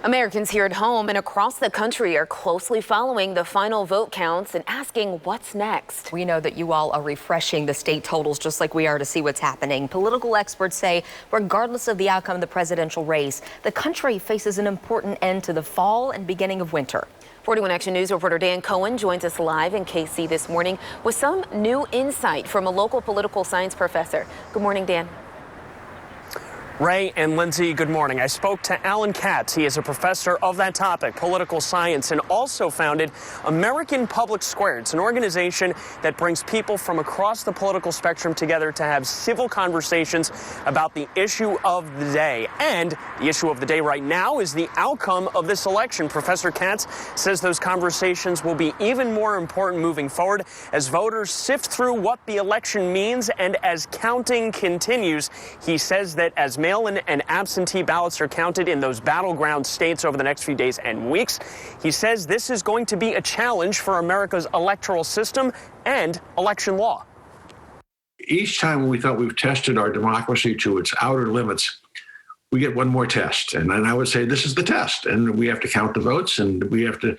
Americans here at home and across the country are closely following the final vote counts and asking what's next. We know that you all are refreshing the state totals just like we are to see what's happening. Political experts say regardless of the outcome of the presidential race, the country faces an important end to the fall and beginning of winter. 41 Action News reporter Dan Cohen joins us live in KC this morning with some new insight from a local political science professor. Good morning, Dan. Ray and Lindsay, good morning. I spoke to Alan Katz. He is a professor of that topic, political science, and also founded American Public Square. It's an organization that brings people from across the political spectrum together to have civil conversations about the issue of the day. And the issue of the day right now is the outcome of this election. Professor Katz says those conversations will be even more important moving forward as voters sift through what the election means and as counting continues. He says that as mail-in and absentee ballots are counted in those battleground states over the next few days and weeks, he says this is going to be a challenge for America's electoral system and election law. Each time we thought we've tested our democracy to its outer limits, we get one more test. And then I would say this is the test. And we have to count the votes, and we have to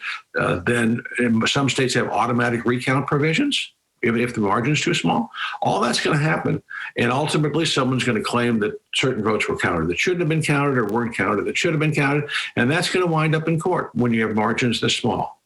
then, some states have automatic recount provisions if the margin's too small. All that's going to happen. And ultimately, someone's going to claim that certain votes were counted that shouldn't have been counted or weren't counted that should have been counted. And that's going to wind up in court when you have margins this small.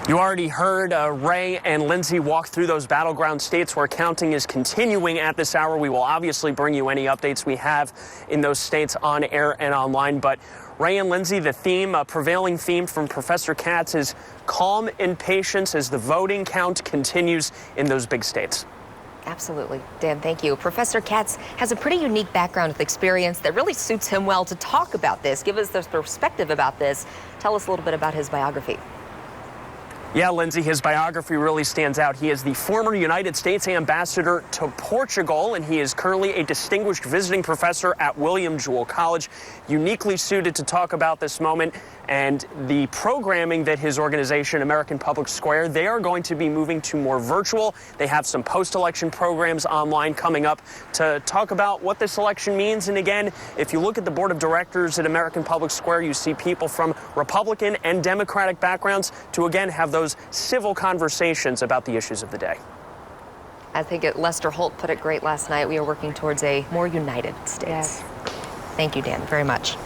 You already heard Ray and Lindsay walk through those battleground states where counting is continuing at this hour. We will obviously bring you any updates we have in those states on air and online. But Ray and Lindsay, the theme, prevailing theme from Professor Katz is calm and patience as the voting count continues in those big states. Absolutely. Dan, thank you. Professor Katz has a pretty unique background with experience that really suits him well to talk about this. Give us the perspective about this. Tell us a little bit about his biography. Yeah, Lindsay, his biography really stands out. He is the former United States ambassador to Portugal, and he is currently a distinguished visiting professor at William Jewell College, uniquely suited to talk about this moment and the programming that his organization, American Public Square, they are going to be moving to more virtual. They have some post-election programs online coming up to talk about what this election means. And again, if you look at the board of directors at American Public Square, you see people from Republican and Democratic backgrounds to, again, have those civil conversations about the issues of the day. I think Lester Holt put it great last night. We are working towards a more united States. Yes. Thank you, Dan, very much.